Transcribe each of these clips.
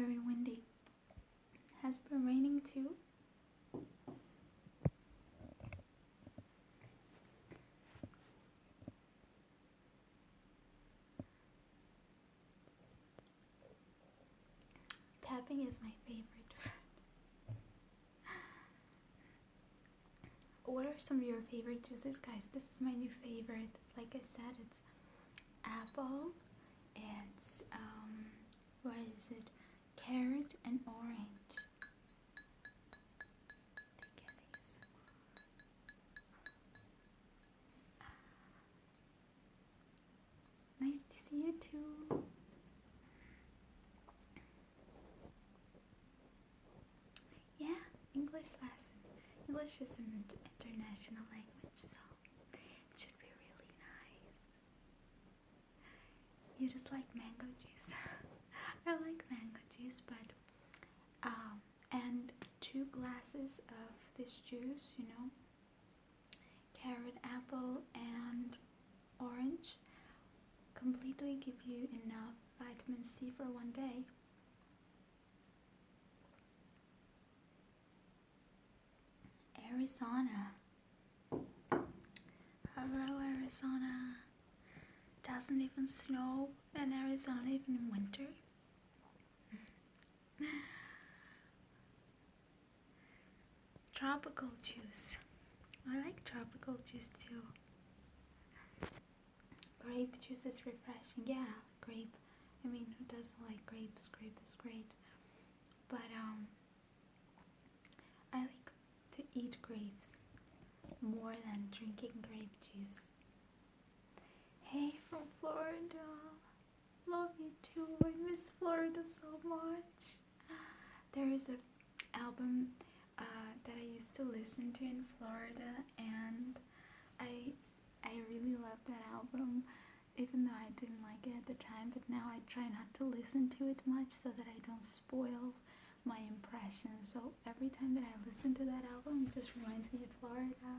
very windy. Has it been raining too? Tapping is my favorite. What are some of your favorite juices, guys? This is my new favorite. Like I said, it's apple, it's what is it? Carrot and orange. Take these. Nice to see you too. Yeah, English lesson. English is an international language, so it should be really nice. You just like mango juice? I like mango juice, but and 2 glasses of this juice, you know, carrot, apple, and orange, completely give you enough vitamin C for one day. Arizona. Hello, Arizona. Doesn't even snow in Arizona even in winter. Tropical juice. I like tropical juice too. Grape juice is refreshing. Yeah, grape. I mean, who doesn't like grapes? Grape is great. But I like to eat grapes more than drinking grape juice. Hey, from Florida. Love you too. I miss Florida so much. There is an album that I used to listen to in Florida, and I really love that album, even though I didn't like it at the time, but now I try not to listen to it much so that I don't spoil my impression. So every time that I listen to that album, it just reminds me of Florida.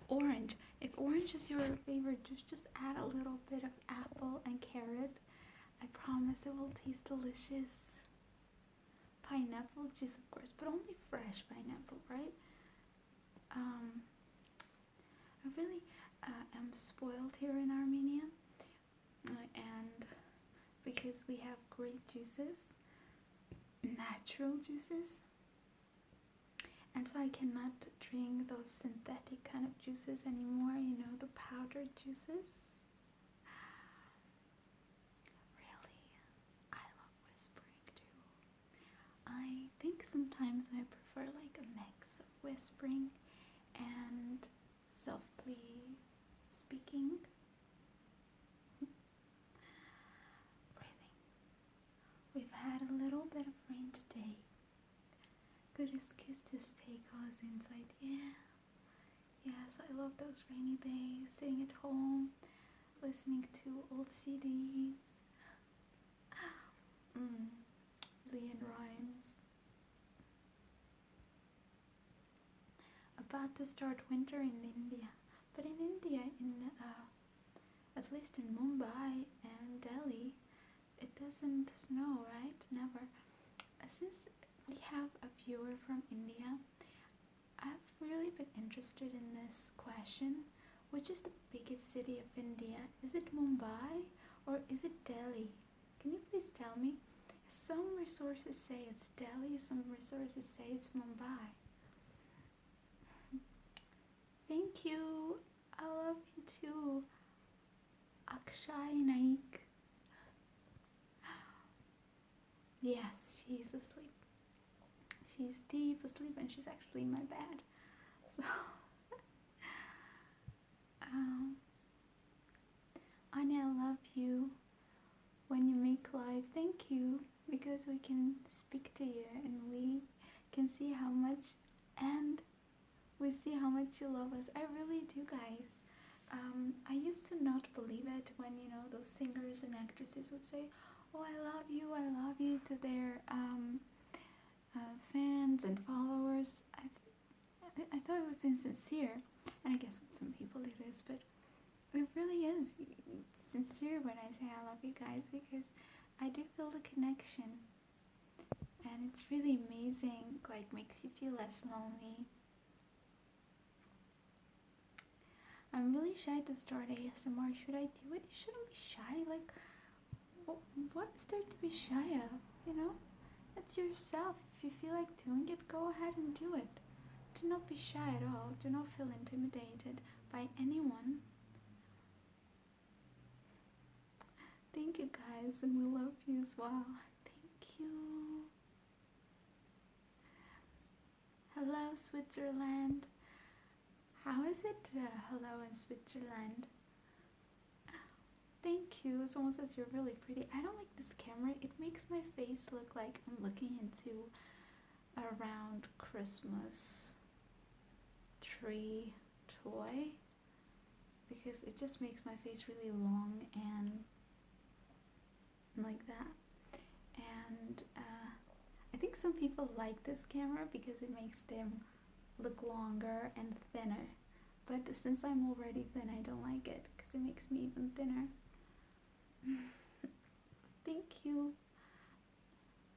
Orange. If orange is your favorite juice, just add a little bit of apple and carrot. I promise it will taste delicious. Pineapple juice, of course, but only fresh pineapple, right? I really am spoiled here in Armenia, and because we have great juices, natural juices, and so I cannot drink those synthetic kind of juices anymore, you know, the powdered juices. Really, I love whispering too. I think sometimes I prefer like a mix of whispering and softly speaking. Breathing. We've had a little bit of rain today. Good excuse to stay cozy inside. Yeah. Yes, I love those rainy days, sitting at home, listening to old CDs. Leon Rhymes. About to start winter in India. But in India, at least in Mumbai and Delhi, it doesn't snow, right? Never. Since we have a viewer from India, I've really been interested in this question. Which is the biggest city of India? Is it Mumbai or is it Delhi? Can you please tell me? Some resources say it's Delhi, some resources say it's Mumbai. Thank you. I love you too. Akshay Naik. Yes, she's asleep. She's deep asleep and she's actually in my bed. So, Anya, I love you. When you make live, thank you, because we can speak to you and we can see how much, and we see how much you love us. I really do, guys. I used to not believe it when, you know, those singers and actresses would say, oh, I love you to their fans and followers. I thought it was insincere, and I guess with some people it is, but It really is. It's sincere when I say I love you guys because I do feel the connection, and it's really amazing. Like, makes you feel less lonely. I'm really shy to start ASMR. Should I do it? You shouldn't be shy. Like, what is there to be shy of? You know, it's yourself. If you feel like doing it, go ahead and do it. Do not be shy at all. Do not feel intimidated by anyone. Thank you guys, and we love you as well. Thank you. Hello, Switzerland. How is it? Hello in Switzerland. Thank you. Someone says you're really pretty. I don't like this camera. It makes my face look like I'm looking into a round Christmas tree toy, because it just makes my face really long and like that. And I think some people like this camera because it makes them look longer and thinner. But since I'm already thin, I don't like it because it makes me even thinner. Thank you.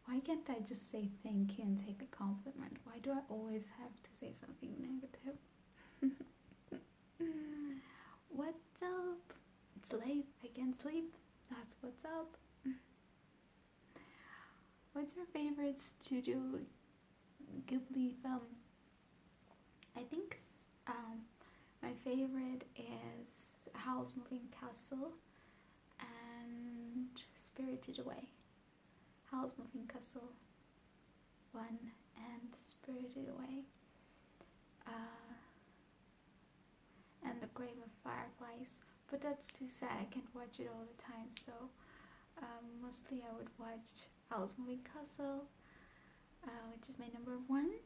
Why can't I just say thank you and take a compliment? Why do I always have to say something negative? What's up? It's late. I can't sleep. That's what's up. What's your favorite Studio Ghibli film? I think my favorite is Howl's Moving Castle and Spirited Away. Howl's Moving Castle 1 and Spirited Away. And The Grave of Fireflies. But that's too sad. I can't watch it all the time. So mostly I would watch Howl's Moving Castle, which is my number 1.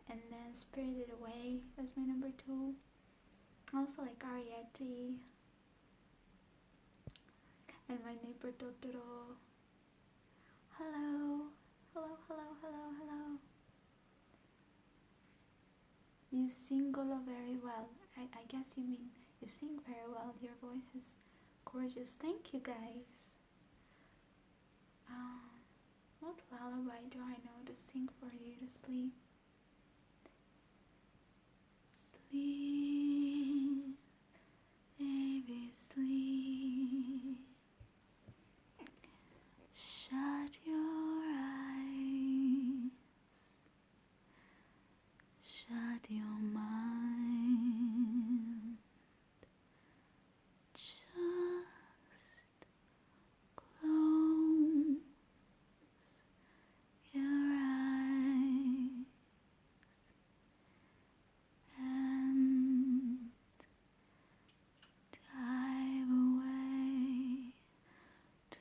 And then Spirited Away as my number 2. I also like Ariete and My Neighbor Totoro. Hello, hello, hello, hello, hello. You sing Golo very well. I guess you mean you sing very well. Your voice is gorgeous. Thank you guys. What lullaby do I know to sing for you to sleep? Sleep, baby, sleep. Shut your eyes. Shut your mind. Just close your eyes and dive away to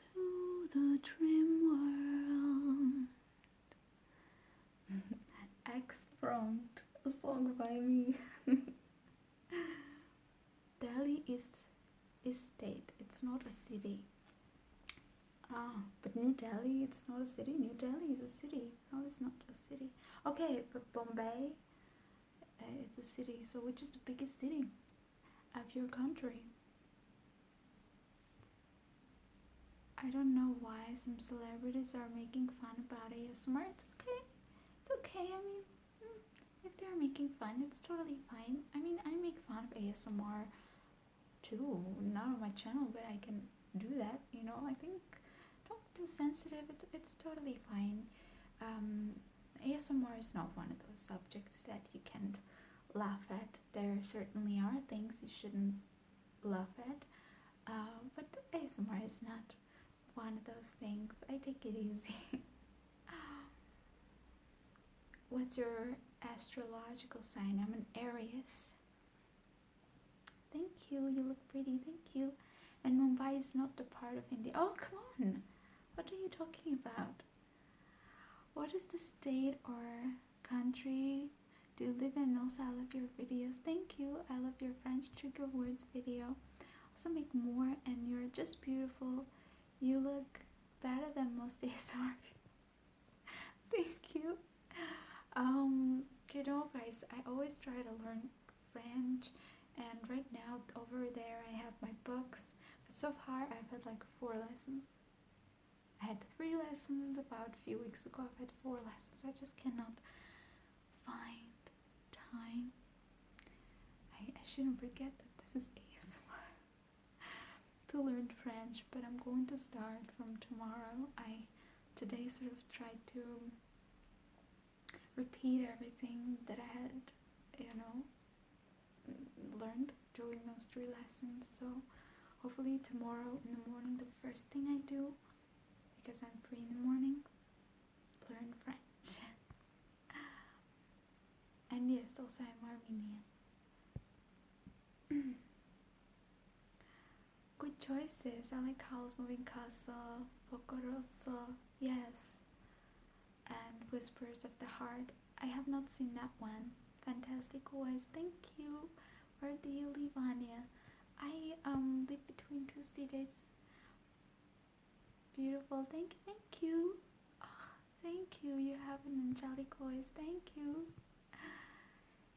the dream world. Exprompt, a song by me. Delhi is state. It's not a city. But New Delhi, it's not a city. New Delhi is a city. No, it's not a city. Okay, but Bombay, it's a city. So which is the biggest city of your country? I don't know why some celebrities are making fun about ASMR. It's okay. It's okay. I mean, if they're making fun, it's totally fine. I mean, I make fun of ASMR too. Not on my channel, but I can do that. You know, I think don't be too sensitive. It's totally fine. ASMR is not one of those subjects that you can't laugh at. There certainly are things you shouldn't laugh at, but ASMR is not one of those things. I take it easy. What's your astrological sign? I'm an Aries. Thank you. You look pretty. Thank you. And Mumbai is not the part of India. Oh, come on. What are you talking about? What is the state or country do you live in? Also, I love your videos. Thank you. I love your French trigger words video. Also make more, and you're just beautiful. You look better than most ASMR. Thank you. You know, guys, I always try to learn French And right now over there I have my books, but so far I've had like 4 lessons. I had 3 lessons about a few weeks ago. I've had 4 lessons. I just cannot find time. I shouldn't forget that this is ASMR to learn French, but I'm going to start from tomorrow. I today sort of tried to repeat everything that I had, learned during those 3 lessons. So hopefully tomorrow in the morning, the first thing I do, because I'm free in the morning, learn French. And yes, also I'm Armenian. Good choices. I like Howl's Moving Castle, Pocoroso, yes, and Whispers of the Heart. I have not seen that one. Fantastic voice. Thank you. Where do you live, Anya? I live between 2 cities. Beautiful. Thank you. Oh, thank you. You have an angelic voice. Thank you.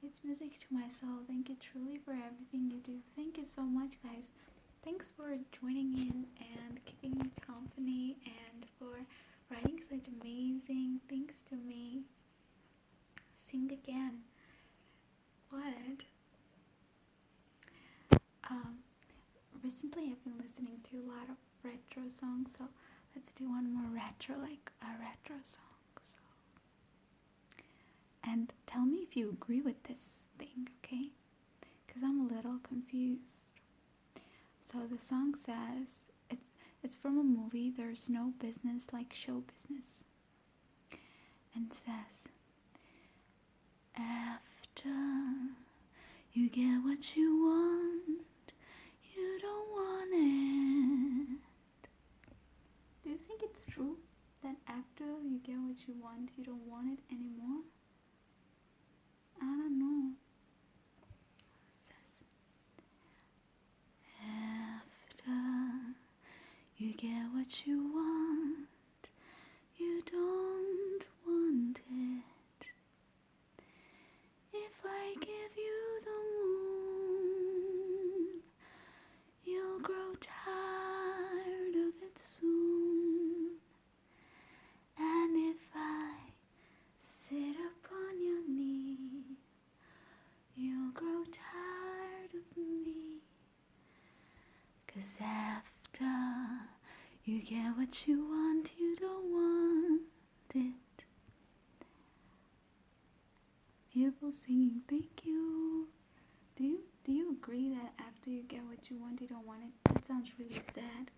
It's music to my soul. Thank you truly for everything you do. Thank you so much, guys. Thanks for joining in and keeping me company and for writing such amazing things to me. Sing again. What? Recently I've been listening to a lot of retro songs, so let's do one more retro, like a retro song. So, and tell me if you agree with this thing, okay? Because I'm a little confused. So the song says, it's from a movie, There's No Business Like Show Business. And it says, after you get what you want, you don't want it. Do you think it's true that after you get what you want, you don't want it anymore? I don't know. It says, after you get what you want, you don't want it. If I give you the moon, you'll grow tired of it soon. And if I sit upon your knee, you'll grow tired of me. 'Cause after you get what you want, you don't want it. Beautiful singing, thank you. Do you agree that after you get what you want, you don't want it? That sounds really sad.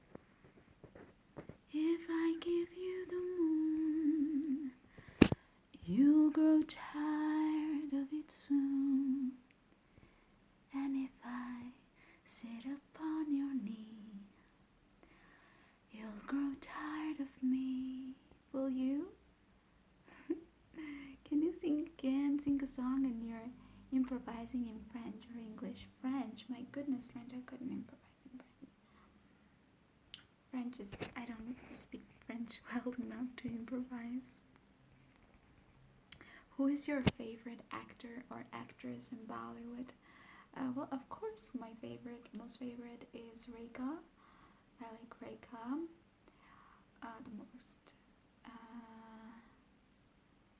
If I give you the moon, you'll grow tired of it soon. And if I sit upon your knee, you'll grow tired of me. Will you? Can you sing again? Sing a song and you're improvising in French or English. French, my goodness, French, I couldn't improvise in French. I don't speak French well enough to improvise. Who is your favorite actor or actress in Bollywood? Well, of course, my most favorite is Rekha. I like Rekha the most.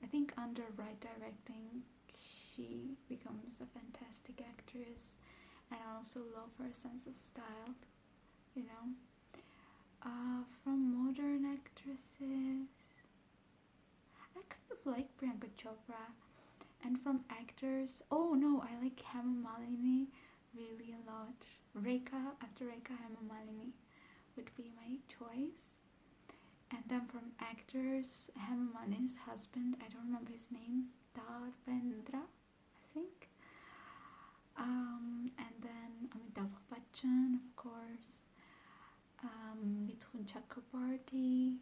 I think under right directing, she becomes a fantastic actress, and I also love her sense of style, you know. From modern actresses, I kind of like Priyanka Chopra. And from actors, oh no, I like Hema Malini really a lot. After Rekha, Hema Malini would be my choice. And then from actors, Hema Malini's husband, I don't remember his name, Dharmendra, I think. And then Amitabh Bachchan, of course. Mithun Chakrabarti.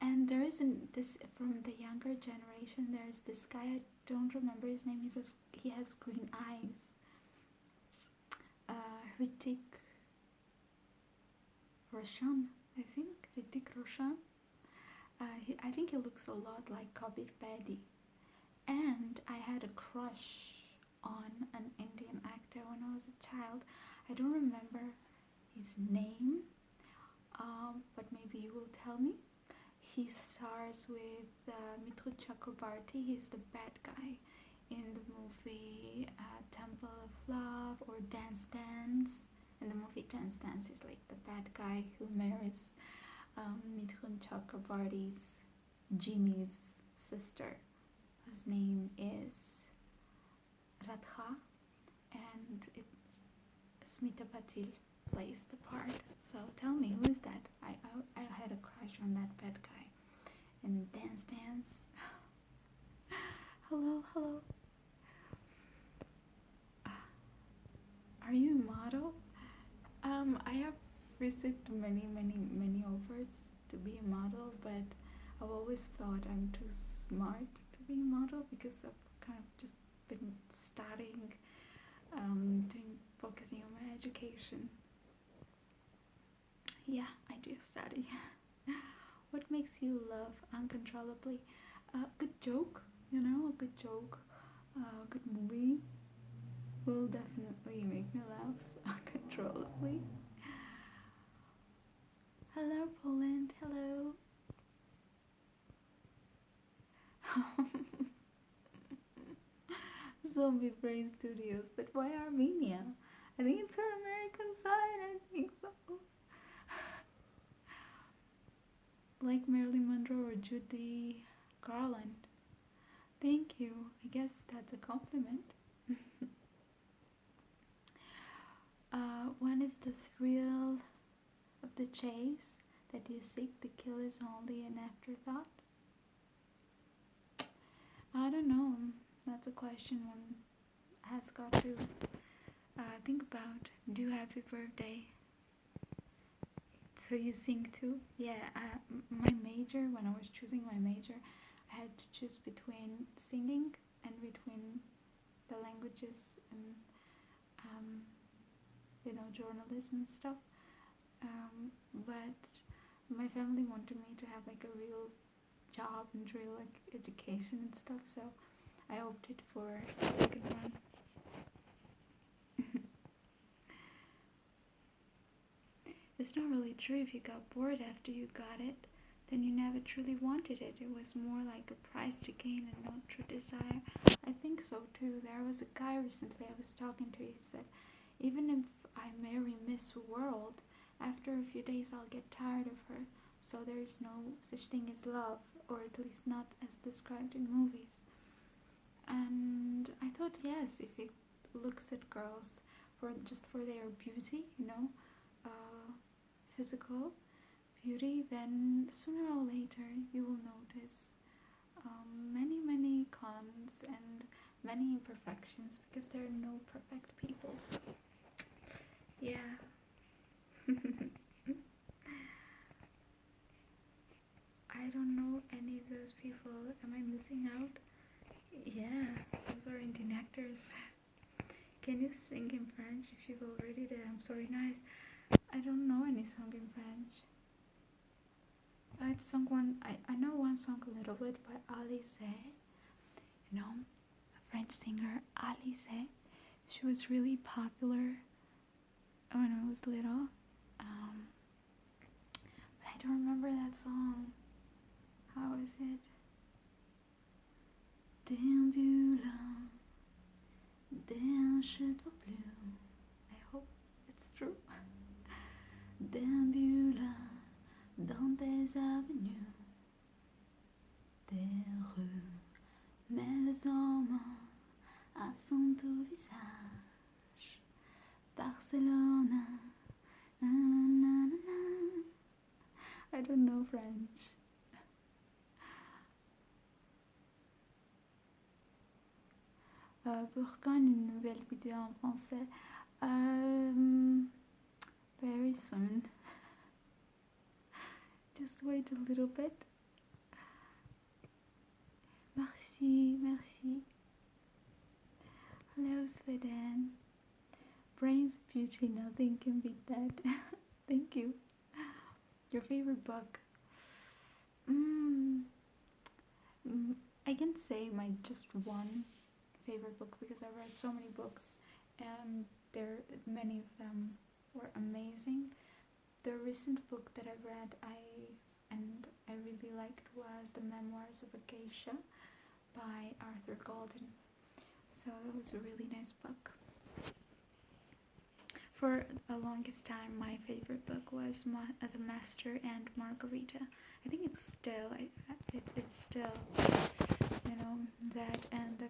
And there isn't this from the younger generation. There's this guy, I don't remember his name. He has green eyes. Hrithik Roshan, I think. Hrithik Roshan. I think he looks a lot like Kabir Bedi. And I had a crush on an Indian actor when child. I don't remember his name, but maybe you will tell me. He stars with Mithun Chakrabarti. He's the bad guy in the movie Temple of Love or Dance Dance. In the movie Dance Dance, he's like the bad guy who marries Mithun Chakrabarti's Jimmy's sister, whose name is Rekha, and Smita Patil plays the part. So tell me, who is that? I had a crush on that bad guy in Dance Dance. Hello, hello. Are you a model? I have received many offers to be a model, but I've always thought I'm too smart to be a model because I've kind of just been studying, focusing on my education. Yeah, I do study. What makes you laugh uncontrollably? Good joke, a good joke, good movie will definitely make me laugh uncontrollably. Hello, Poland. Hello. Zombie Brain Studios, but why Armenia? I think it's her American side. I think so. Like Marilyn Monroe or Judy Garland. Thank you. I guess that's a compliment. When is the thrill of the chase that you seek? The kill is only an afterthought? I don't know. That's a question one has got to think about. Do happy birthday. So you sing too? Yeah, my major, when I was choosing my major, I had to choose between singing and between the languages and journalism and stuff. But my family wanted me to have like a real job and real like education and stuff, so I opted for the second one. It's not really true. If you got bored after you got it, then you never truly wanted it. It was more like a prize to gain and not true desire. I think so too. There was a guy recently I was talking to. He said, even if I marry Miss World, after a few days I'll get tired of her. So there is no such thing as love, or at least not as described in movies. And I thought, yes, if it looks at girls for their beauty, physical beauty, then sooner or later you will notice many cons and many imperfections, because there are no perfect people. So yeah. I don't know any of those people. Am I missing out? Yeah, those are Indian actors. Can you sing in French if you've already did? I'm sorry, nice. I don't know any song in French. It's sung one. I know one song a little bit by Alice. A French singer, Alice. She was really popular when I was little. But I don't remember that song. How is it? Déambulant, je te plus. I hope it's true. Déambulant dans des avenues, des rues, mais les hommes à son tout visage. Barcelone, na na na na na. I don't know French. Pour quand une nouvelle vidéo en français? Very soon. Just wait a little bit. Merci. Hello, Sweden. Brains, beauty, nothing can beat that. Thank you. Your favorite book? I can't say my just one favorite book, because I've read so many books and many of them were amazing. The recent book that I've read I really liked was The Memoirs of a Geisha by Arthur Golden. So that was a really nice book. For the longest time, my favorite book was The Master and Margarita. I think it's still, it's still, that and the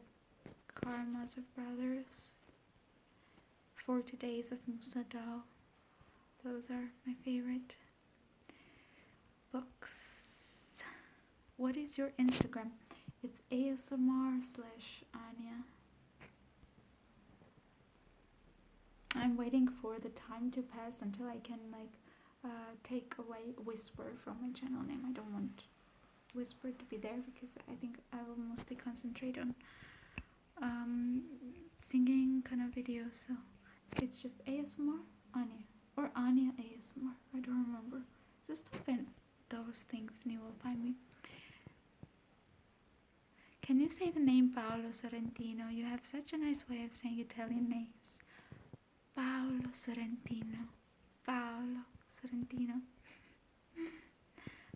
Karamazov Brothers. 40 Days of Musa Dao. Those are my favorite books. What is your Instagram? It's ASMR/Anya. I'm waiting for the time to pass until I can take away Whisper from my channel name. I don't want Whisper to be there because I think I will mostly concentrate on singing kind of videos. So it's just ASMR Anya or Anya ASMR. I don't remember. Just type in those things and you will find me. Can you say the name Paolo Sorrentino? You have such a nice way of saying Italian names. Paolo Sorrentino. Paolo Sorrentino.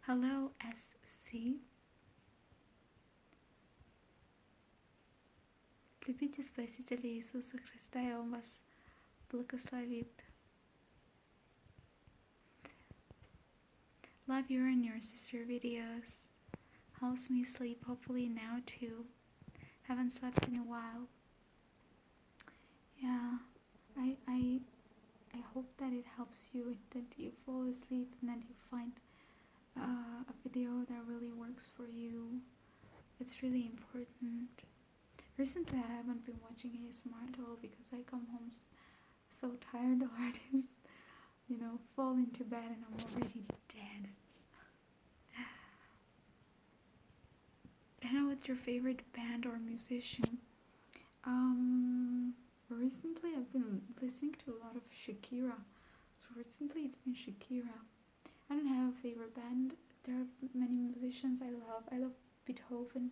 Hello, SC. Любите Спасителя Иисуса Христа, и Он вас благословит. Love your and your sister videos. Helps me sleep, hopefully now too. Haven't slept in a while. Yeah, I hope that it helps you, that you fall asleep and that you find a video that really works for you. It's really important. Recently I haven't been watching ASMR at all because I come home so tired already. Just, fall into bed and I'm already dead. I know what's your favorite band or musician? Recently I've been listening to a lot of Shakira. So recently it's been Shakira. I don't have a favorite band. There are many musicians I love. I love Beethoven.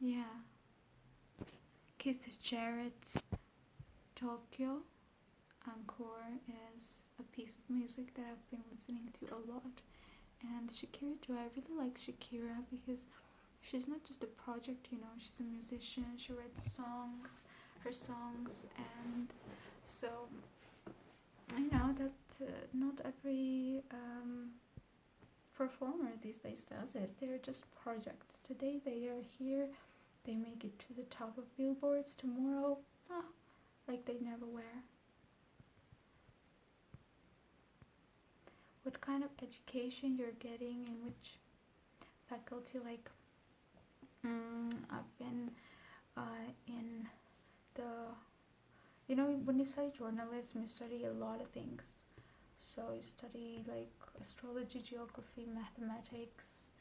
Yeah. Keith Jarrett's Tokyo Encore is a piece of music that I've been listening to a lot. And Shakira too. I really like Shakira because she's not just a project, she's a musician. She writes her songs, and so that not every performer these days does it. They're just projects. Today they are here, they make it to the top of billboards. Tomorrow, like they never were. What kind of education you're getting, in which faculty? I've been in the, when you study journalism, you study a lot of things. So you study astrology, geography, mathematics,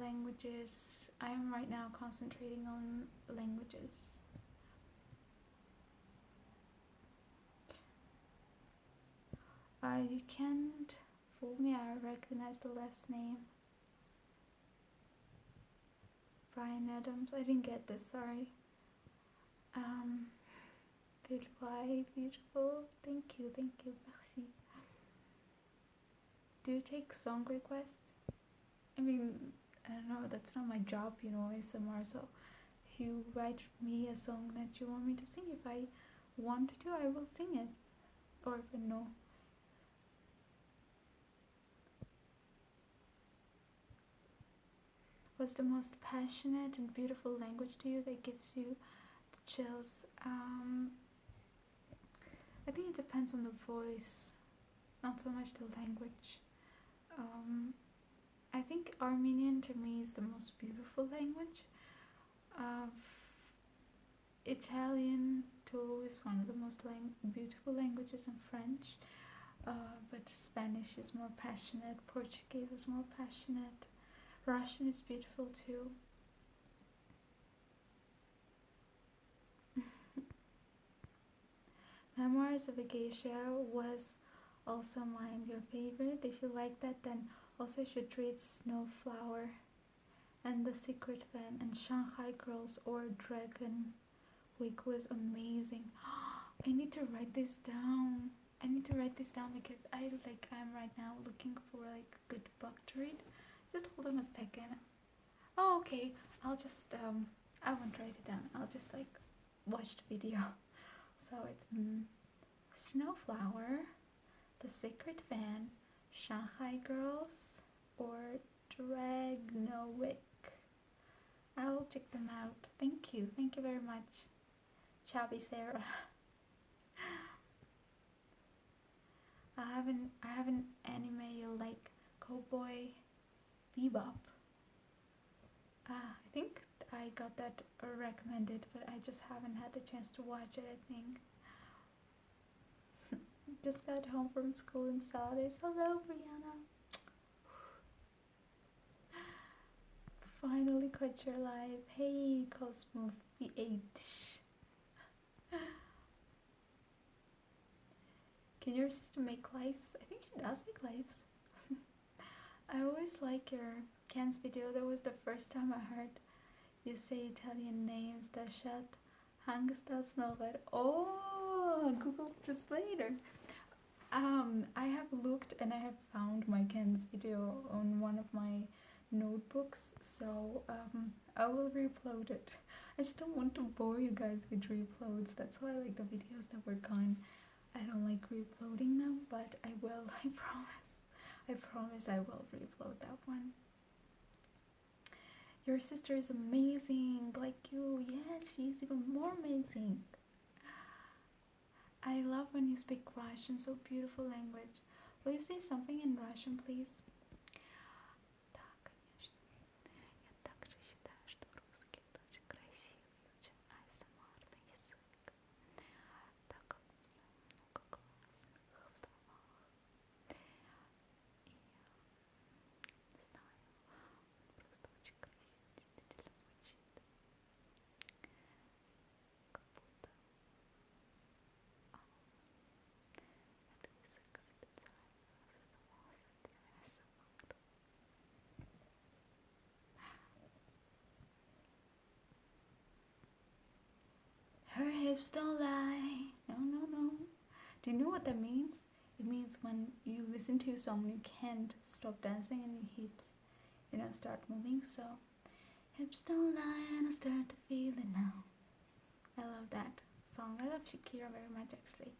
languages. I am right now concentrating on languages. You can't fool me, I recognize the last name. Brian Adams, I didn't get this, sorry. Why beautiful, thank you, merci. Do you take song requests? I mean, I don't know, that's not my job, ASMR, so if you write me a song that you want me to sing, if I want to, I will sing it, or if I know. What's the most passionate and beautiful language to you that gives you the chills? I think it depends on the voice, not so much the language. I think Armenian to me is the most beautiful language. Italian too is one of the most beautiful languages, and French. But Spanish is more passionate, Portuguese is more passionate. Russian is beautiful too. Memoirs of a Geisha was also mine. Your favorite? If you like that, then also you should read Snowflower and The Secret Fan and Shanghai Girls or Dragon. week was amazing. I need to write this down. I need to write this down because I'm right now looking for like a good book to read. Just hold on a second. Oh, okay. I'll just I won't write it down. I'll just like watch the video. So it's Snowflower, The Secret Van, Shanghai Girls, or Dragnowick. I'll check them out. Thank you very much, Chubby Sarah. I have an anime you like, Cowboy Bebop. I think I got that recommended, but I just haven't had the chance to watch it, I think. Just got home from school and saw this. Hello, Brianna. Finally caught your live. Hey, Cosmo V8. Can your sister make lives? I think she does make lives. I always like your Ken's video. That was the first time I heard you say Italian names. Dashat Hangestas Nover. Oh, Google Translator. I have looked and I have found my Ken's video on one of my notebooks, so I will re-upload it. I just don't want to bore you guys with re-uploads. That's why I like the videos that were gone. I don't like re-uploading them, but I will. I promise I will re-upload that one. Your sister is amazing, like you. Yes, she's even more amazing. I love when you speak Russian, so beautiful language. Will you say something in Russian, please? Her hips don't lie. No, no, no. Do you know what that means? It means when you listen to a song, you can't stop dancing and your hips, start moving. So, hips don't lie and I start to feel it now. I love that song. I love Shakira very much, actually.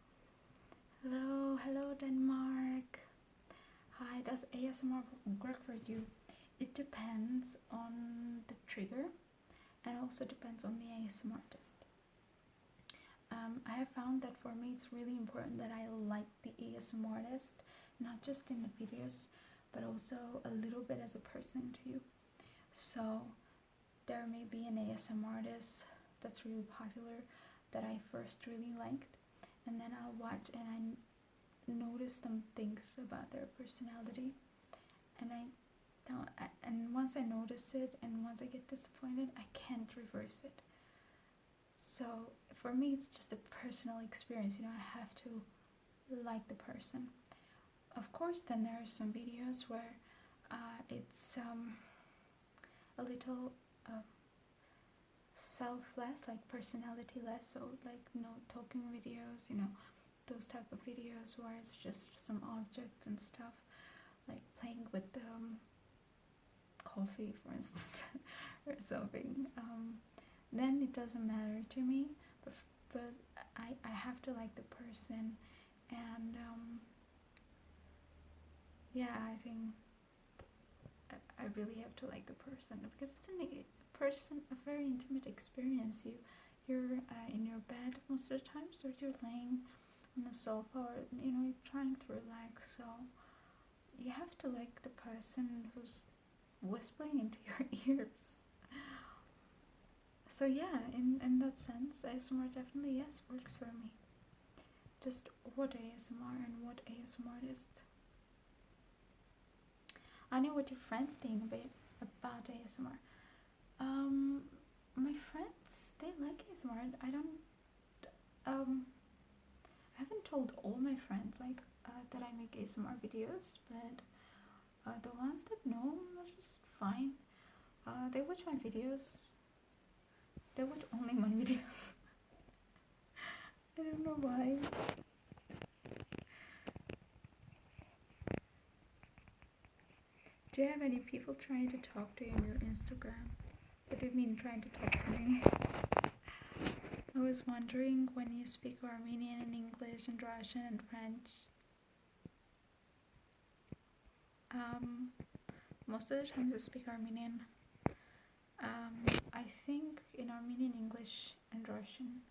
Hello, Denmark. Hi, does ASMR work for you? It depends on the trigger and also depends on the ASMR artist. I have found that for me it's really important that I like the ASMR artist, not just in the videos, but also a little bit as a person too. So there may be an ASMR artist that's really popular that I first really liked, and then I'll watch and I notice some things about their personality, and once I notice it and once I get disappointed, I can't reverse it. So for me, it's just a personal experience. I have to like the person. Of course, then there are some videos where it's a little selfless, like personality-less. So like no talking videos, those type of videos where it's just some objects and stuff, like playing with the coffee, for instance, or something. Then it doesn't matter to me, but I have to like the person, and I think I really have to like the person because it's a very intimate experience. You're in your bed most of the times, or you're laying on the sofa, or you're trying to relax. So you have to like the person who's whispering into your ears. So yeah, in that sense, ASMR definitely, yes, works for me. Just what ASMR and what ASMR artist. Anya, what your friends think about ASMR? My friends, they like ASMR. I haven't told all my friends that I make ASMR videos, but the ones that know are just fine. They watch my videos. They watch only my videos. I don't know why. Do you have any people trying to talk to you on your Instagram? What do you mean trying to talk to me? I was wondering when you speak Armenian and English and Russian and French. Most of the times I speak Armenian. I think in Armenian, English, and Russian.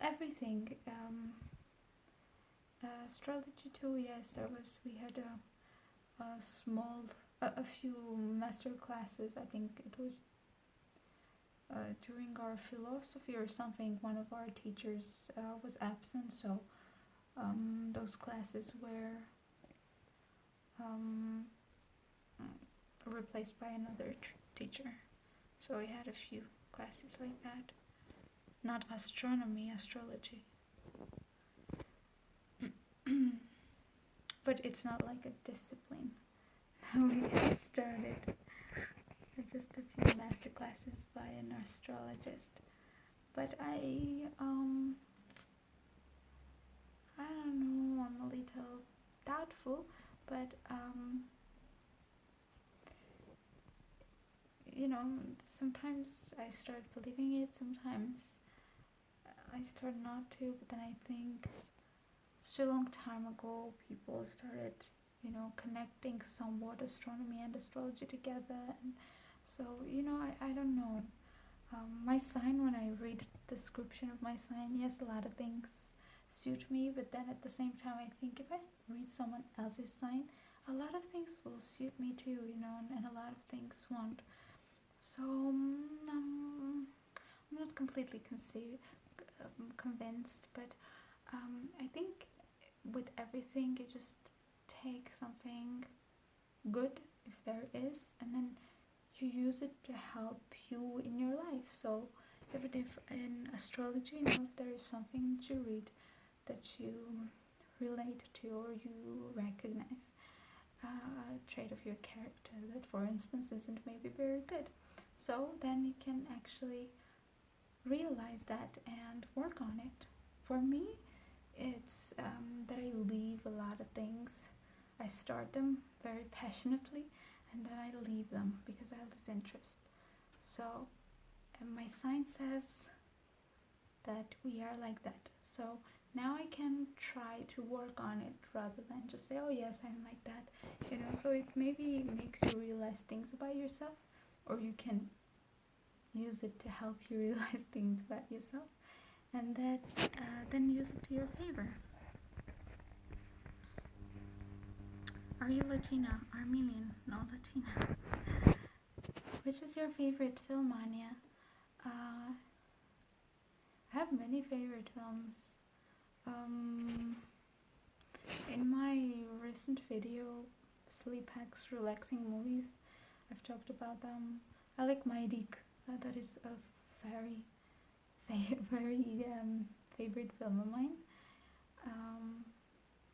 Everything. Astrology too. Yes, we had a few master classes. I think it was during our philosophy or something. One of our teachers was absent, so those classes were replaced by another teacher. So we had a few classes like that. Not astronomy, astrology. But it's not like a discipline. We started just a few master classes by an astrologist. But I don't know, I'm a little doubtful, but sometimes I start believing it, sometimes I start not to, but then I think such a long time ago people started connecting somewhat astronomy and astrology together, and so I don't know. My sign, when I read the description of my sign, yes, a lot of things suit me, but then at the same time I think if I read someone else's sign, a lot of things will suit me too, and a lot of things won't. So I'm not completely convinced, but I think with everything you just take something good, if there is, and then you use it to help you in your life. So if in astrology, if there is something that you read that you relate to or you recognize, a trait of your character that, for instance, isn't maybe very good, so then you can actually realize that and work on it. For me, it's that I leave a lot of things. I start them very passionately, and then I leave them because I lose interest. So my sign says that we are like that. So now I can try to work on it rather than just say, oh yes, I'm like that. So it maybe makes you realize things about yourself, or you can use it to help you realize things about yourself, and that then use it to your favor. Are you Latina? Armenian, not Latina. Which is your favorite film, Anya? I have many favorite films. In my recent video, Sleep Hacks Relaxing Movies, I've talked about them. I like Maidik. That is a very favorite film of mine.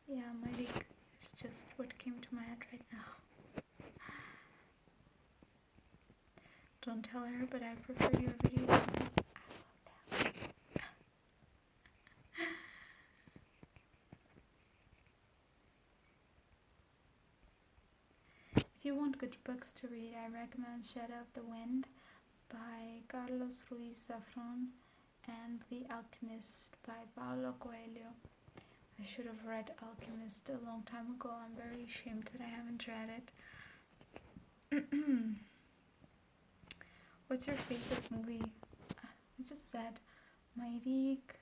Yeah, Maidik is just what came to my head right now. Don't tell her, but I prefer your videos because I love them. If you want good books to read, I recommend Shadow of the Wind by Carlos Ruiz Zafron and The Alchemist by Paulo Coelho. I should have read Alchemist a long time ago. I'm very ashamed that I haven't read it. What's your favorite movie? I just said Maidik.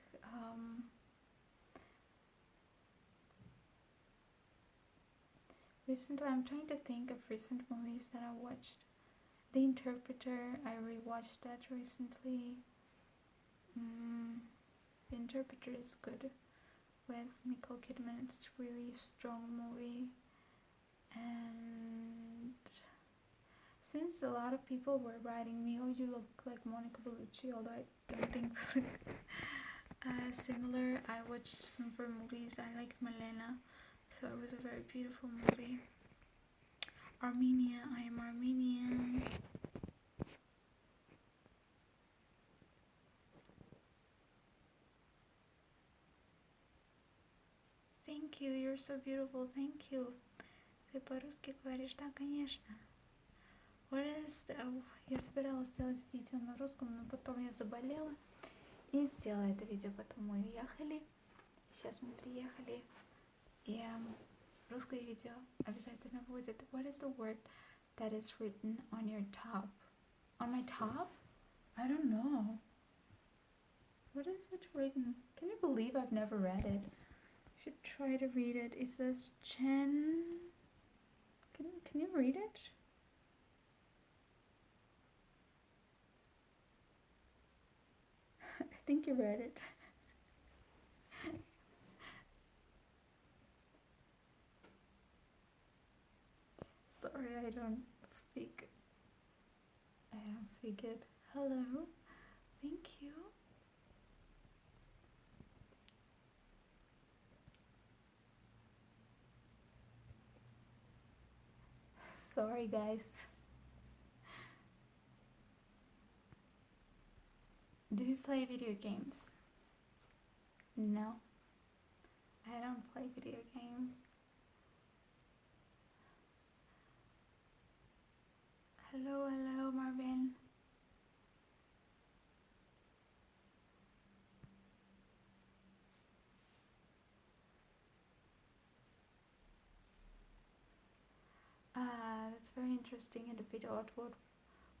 Recently, I'm trying to think of recent movies that I watched. The Interpreter, I rewatched that recently. The Interpreter is good with Nicole Kidman. It's a really strong movie. And since a lot of people were writing me, oh, you look like Monica Bellucci, although I don't think we look similar, I watched some of her movies. I liked Malena, so it was a very beautiful movie. Armenia, I am Armenian. Thank you. You're so beautiful. Thank you. Ты по-русски говоришь? Да, конечно. What is the... Я собиралась сделать видео на русском, но потом я заболела. И сделала это видео. Потом мы уехали. Сейчас мы приехали. И русское видео обязательно будет. What is the word that is written on your top? On my top? I don't know. What is it written? Can you believe I've never read it? I should try to read it. It says Chen. Can you read it? I think you read it. Sorry, I don't speak it. Hello. Thank you. Sorry, guys. Do you play video games? No. I don't play video games. Hello, Marvin. That's very interesting and a bit odd. What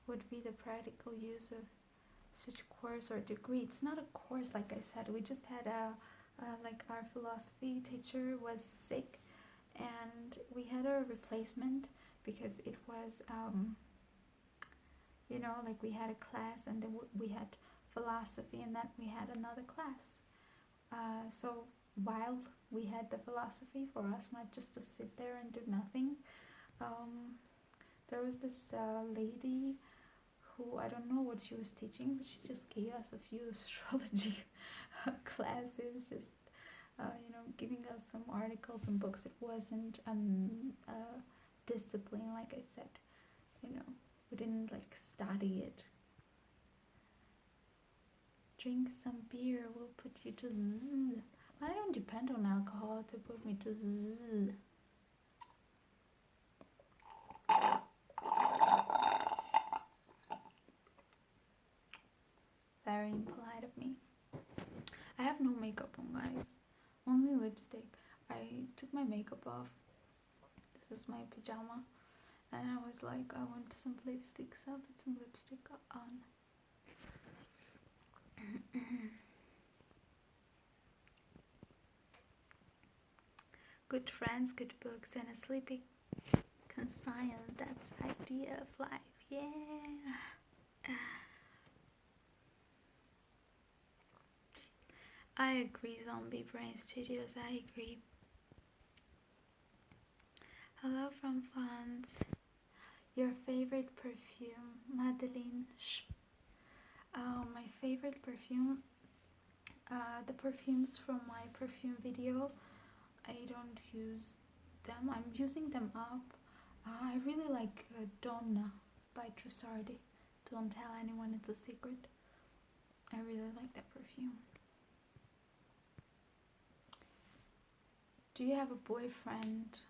would be the practical use of such course or degree? It's not a course, like I said. We just had like our philosophy teacher was sick, and we had a replacement because it was you know, like we had a class and then we had philosophy, and then we had another class. So while we had the philosophy, for us not just to sit there and do nothing, there was this lady who, I don't know what she was teaching, but she just gave us a few astrology classes, just you know, giving us some articles and books. It wasn't discipline, like I said, you know, we didn't like study it. Drink some beer will put you to zzz. I don't depend on alcohol to put me to zzz. Very impolite of me. I have no makeup on, guys. Only lipstick. I took my makeup off. This is my pajama. And I was like, I want some lipstick, so I put some lipstick on. Good friends, good books, and a sleepy conscience. That's the idea of life. Yeah. I agree, Zombie Brain Studios. I agree. Hello from France. Your favorite perfume, Madeline. My favorite perfume, the perfumes from my perfume video, I don't use them. I'm using them up. I really like Donna by Trussardi. Don't tell anyone, it's a secret. I really like that perfume. Do you have a boyfriend?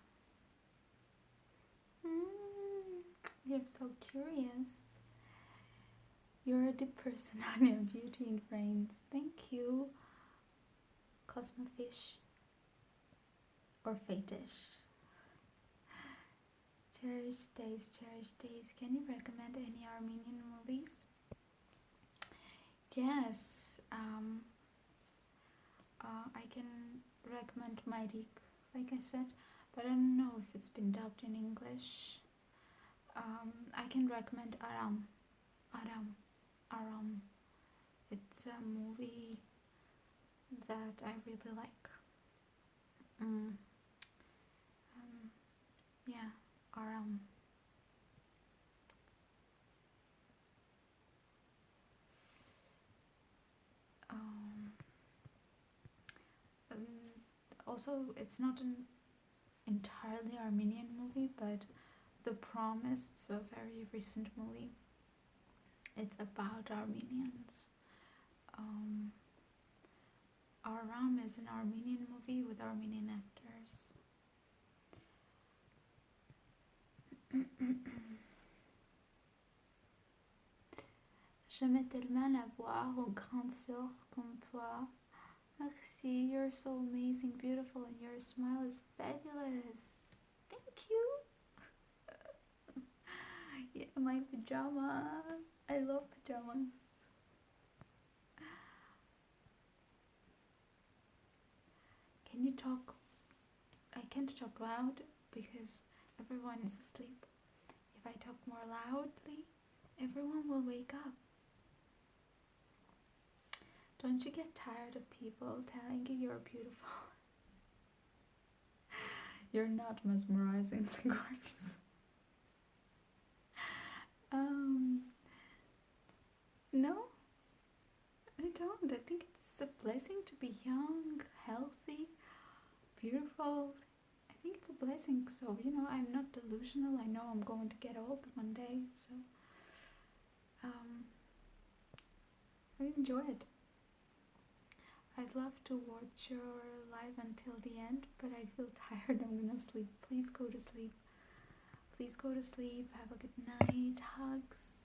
You're so curious. You're a deep person on your beauty and brains. Thank you. Cosmofish or fetish. Cherished days, cherished days. Can you recommend any Armenian movies? Yes. I can recommend Myrik, like I said, but I don't know if it's been dubbed in English. I can recommend Aram. It's a movie that I really like. Yeah, Aram. Also, it's not an entirely Armenian movie, but The Promise, it's a very recent movie. It's about Armenians. Aram is an Armenian movie with Armenian actor. J'aimais tellement la voir aux grandes sœurs comme toi. Merci, you're so amazing, beautiful, and your smile is fabulous. Thank you. Yeah, my pajama. I love pajamas. Can you talk? I can't talk loud because everyone is asleep. If I talk more loudly, everyone will wake up. Don't you get tired of people telling you you're beautiful? You're not mesmerizingly gorgeous. No, I don't. I think it's a blessing to be young, healthy, beautiful. I think it's a blessing. So, I'm not delusional. I know I'm going to get old one day. So, I enjoy it. I'd love to watch your live until the end, but I feel tired. I'm gonna sleep. Please go to sleep. Please go to sleep. Have a good night. Hugs.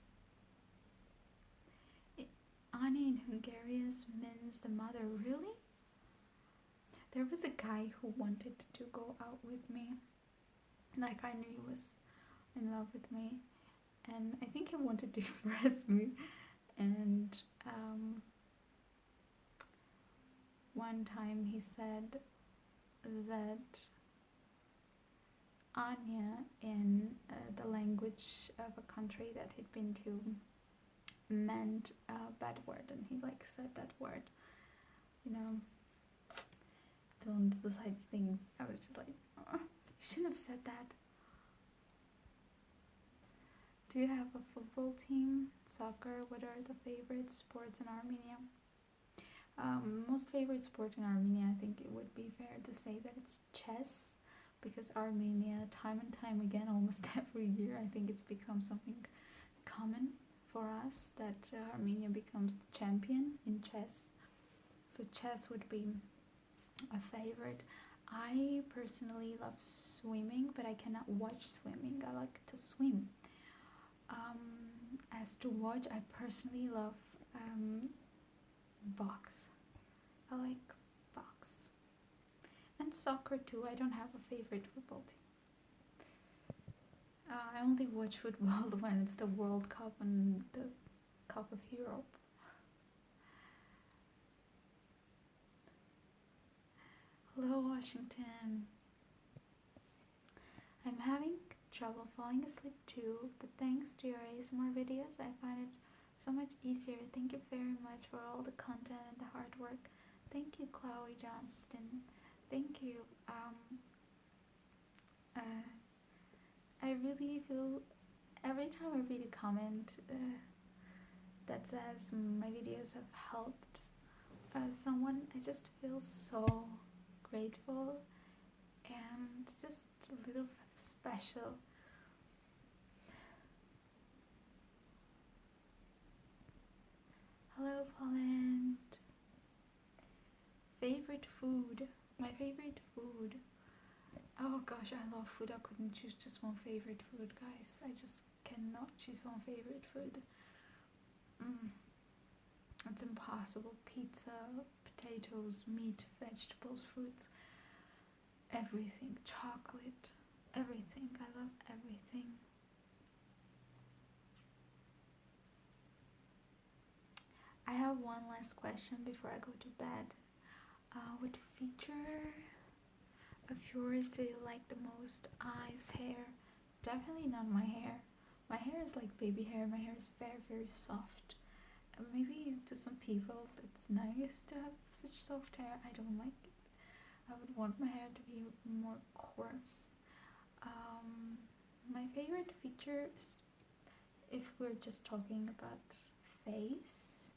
Anya in Hungarian means the mother. Really? There was a guy who wanted to go out with me. Like, I knew he was in love with me. And I think he wanted to impress me. And one time he said that Anya, in the language of a country that he'd been to, meant a bad word, and he said that word. Don't do such things. I was just like, oh, you shouldn't have said that. Do you have a football team? Soccer? What are the favorite sports in Armenia? Most favorite sport in Armenia, I think it would be fair to say that it's chess, because Armenia, time and time again, almost every year, I think it's become something common for us that Armenia becomes champion in chess. So chess would be a favorite. I personally love swimming, but I cannot watch swimming. I like to swim. As to watch, I personally love box. I like box. And soccer too. I don't have a favorite football team. I only watch football when it's the World Cup and the Cup of Europe. Hello, Washington. I'm having trouble falling asleep too, but thanks to your ASMR videos, I find it so much easier. Thank you very much for all the content and the hard work. Thank you, Chloe Johnston. Thank you. I really feel every time I read a comment that says my videos have helped someone, I just feel so grateful and just a little special. Hello, Poland. Favorite food? My favorite food. Oh gosh, I love food. I couldn't choose just one favorite food, guys. I just cannot choose one favorite food. It's impossible. Pizza, potatoes, meat, vegetables, fruits, everything. Chocolate, everything. I love everything. I have one last question before I go to bed. What feature of yours do you like the most? Eyes, hair? Definitely not my hair. My hair is like baby hair. My hair is very, very soft. Maybe to some people it's nice to have such soft hair. I don't like it. I would want my hair to be more coarse. My favorite features, if we're just talking about face,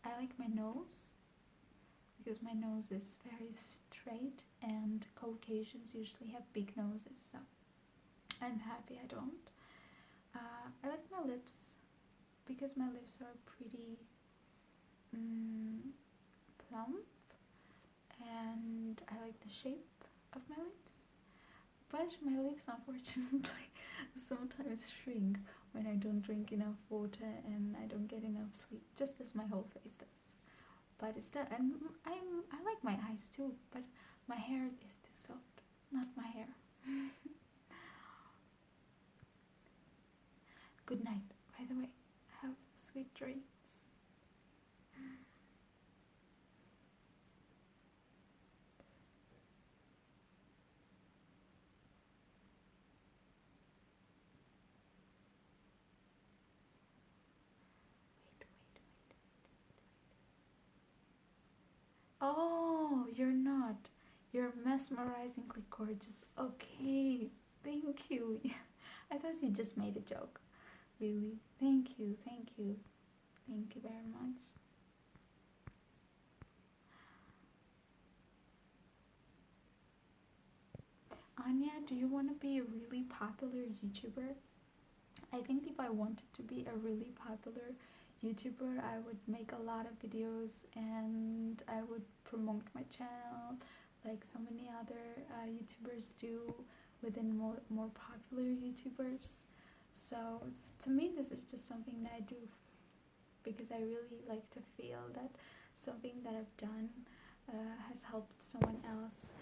I like my nose, because my nose is very straight and Caucasians usually have big noses, so I'm happy I don't. I like my lips, because my lips are pretty plump, and I like the shape of my lips. But my lips, unfortunately, sometimes shrink when I don't drink enough water and I don't get enough sleep, just as my whole face does. But it's still, and I like my eyes too, but my hair is too soft. Not my hair. Good night, by the way. Have sweet dreams. Oh, you're not. You're mesmerizingly gorgeous. Okay, thank you. I thought you just made a joke. Really. Thank you, thank you. Thank you very much. Anya, do you want to be a really popular YouTuber? I think if I wanted to be a really popular YouTuber, I would make a lot of videos and I would promote my channel like so many other YouTubers do within more popular YouTubers. So to me, this is just something that I do because I really like to feel that something that I've done has helped someone else.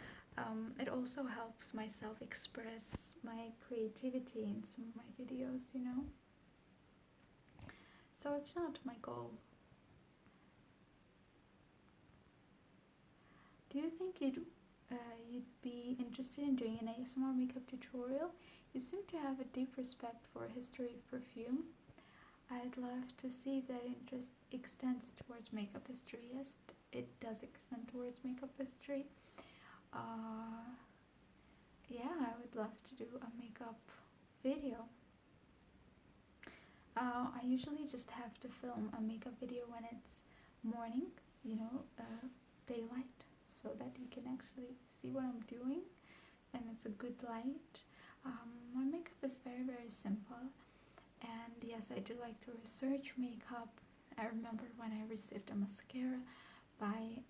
It also helps myself express my creativity in some of my videos, you know? So it's not my goal. Do you think you'd be interested in doing an ASMR makeup tutorial? You seem to have a deep respect for history of perfume. I'd love to see if that interest extends towards makeup history. Yes, it does extend towards makeup history. Yeah, I would love to do a makeup video. I usually just have to film a makeup video when it's morning, you know, daylight, so that you can actually see what I'm doing and it's a good light. My makeup is very, very simple, and yes, I do like to research makeup. I remember when I received a mascara by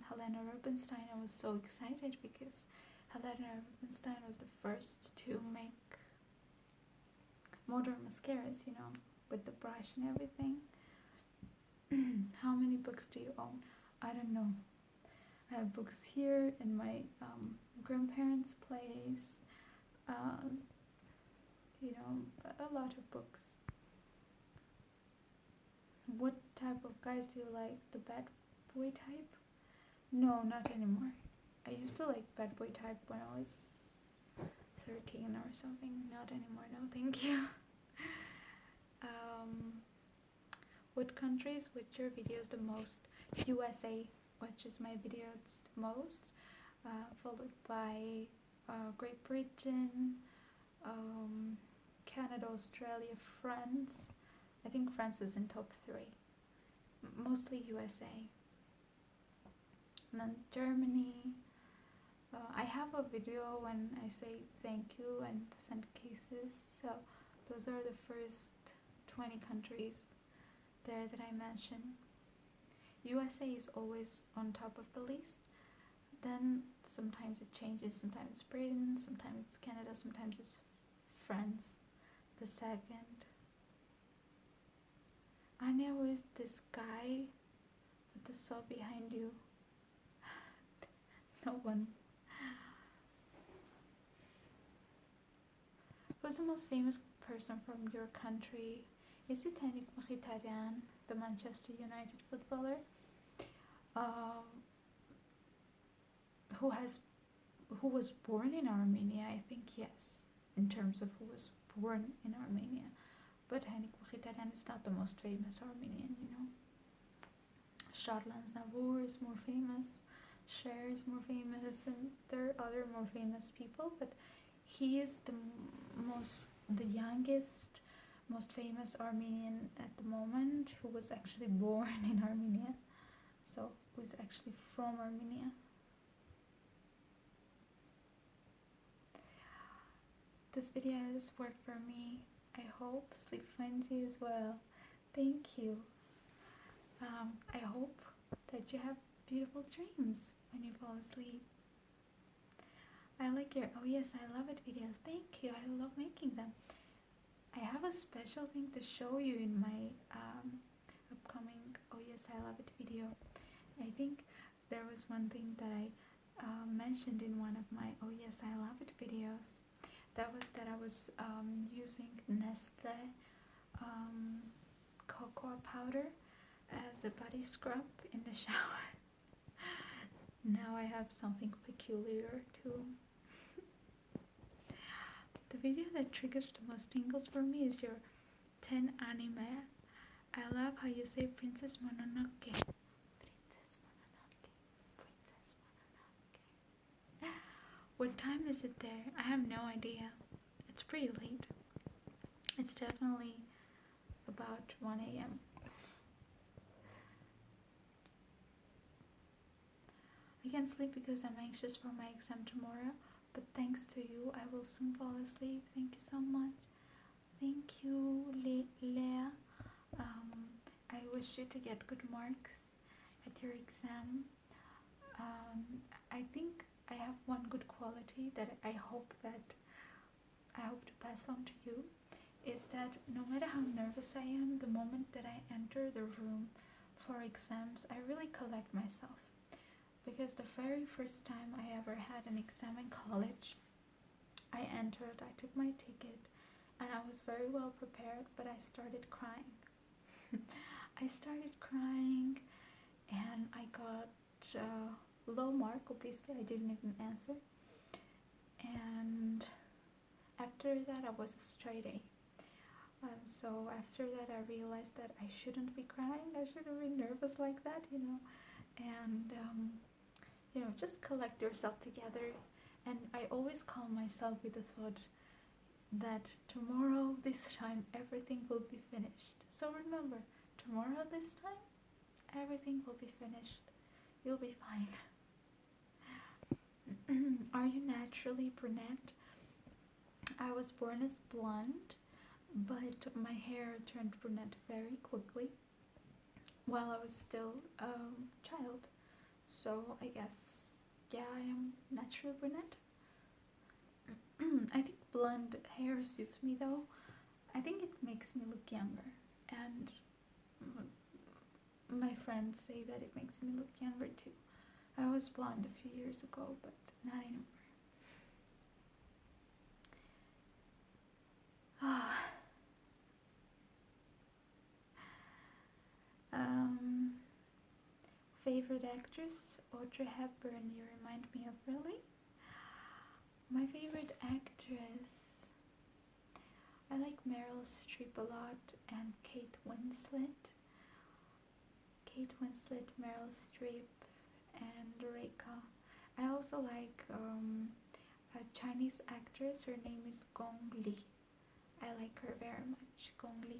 Helena Rubinstein. I was so excited because Helena Rubinstein was the first to make modern mascaras, you know, with the brush and everything. How many books do you own? I don't know. I have books here in my grandparents' place. You know, a lot of books. What type of guys do you like? The bad boy type? No, not anymore. I used to like bad boy type when I was 13 or something. Not anymore, no thank you. What countries watch your videos the most? USA watches my videos the most, followed by Great Britain, Canada, Australia, France. I think France is in top 3. Mostly USA. And then Germany. I have a video when I say thank you and send kisses. So those are the first 20 countries there that I mentioned. USA is always on top of the list. Then sometimes it changes. Sometimes it's Britain, sometimes it's Canada, sometimes it's France, the second. Anya, who is this guy with the saw behind you? No one. Who's the most famous person from your country? Is it Anik Mkhitaryan, the Manchester United footballer? Who was born in Armenia? I think yes, in terms of who was born in Armenia. But Anik Mkhitaryan is not the most famous Armenian, you know. Charles Navour is more famous, Cher is more famous, and there are other more famous people, but he is the youngest, most famous Armenian at the moment, who was actually born in Armenia, so who is actually from Armenia. This video has worked for me. I hope sleep finds you as well. Thank you. I hope that you have beautiful dreams when you fall asleep. I like your, oh yes, I love it videos. Thank you. I love making them. I have a special thing to show you in my upcoming Oh Yes I Love It video. I think there was one thing that I mentioned in one of my Oh Yes I Love It videos. That was that I was using Nestle cocoa powder as a body scrub in the shower. Now I have something peculiar too. The video that triggers the most tingles for me is your 10 anime. I love how you say Princess Mononoke. Princess Mononoke. Princess Mononoke. What time is it there? I have no idea. It's pretty late. It's definitely about 1 a.m. I can't sleep because I'm anxious for my exam tomorrow, but thanks to you, I will soon fall asleep. Thank you so much. Thank you, Leah. I wish you to get good marks at your exam. I think I have one good quality that I hope to pass on to you, is that no matter how nervous I am, the moment that I enter the room for exams, I really collect myself. Because the very first time I ever had an exam in college, I entered, I took my ticket, and I was very well prepared, but I started crying. I started crying, and I got low mark. Obviously, I didn't even answer. And after that, I was a straight A. And so after that, I realized that I shouldn't be crying. I shouldn't be nervous like that, you know. And just collect yourself together. And I always calm myself with the thought that tomorrow, this time, everything will be finished. So remember, tomorrow, this time, everything will be finished. You'll be fine. Are you naturally brunette? I was born as blonde, but my hair turned brunette very quickly while I was still a child. So I guess, yeah, I am naturally brunette. I think blonde hair suits me though. I think it makes me look younger, and my friends say that it makes me look younger too. I was blonde a few years ago, but not anymore. Favorite actress? Audrey Hepburn, you remind me of. Really? My favorite actress, I like Meryl Streep a lot, and Kate Winslet. Kate Winslet, Meryl Streep, and Rekha. I also like a Chinese actress. Her name is Gong Li. I like her very much. Gong Li.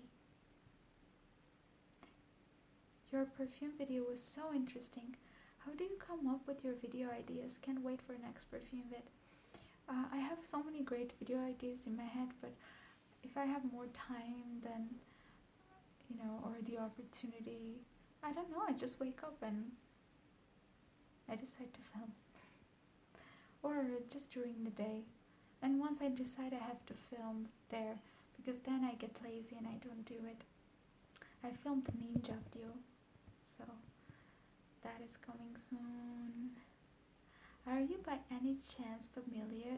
Your perfume video was so interesting. How do you come up with your video ideas? Can't wait for next perfume vid. I have so many great video ideas in my head, but if I have more time then, or the opportunity, I don't know, I just wake up and I decide to film. Or just during the day. And once I decide I have to film there, because then I get lazy and I don't do it. I filmed Ninja video, so that is coming soon. Are you by any chance familiar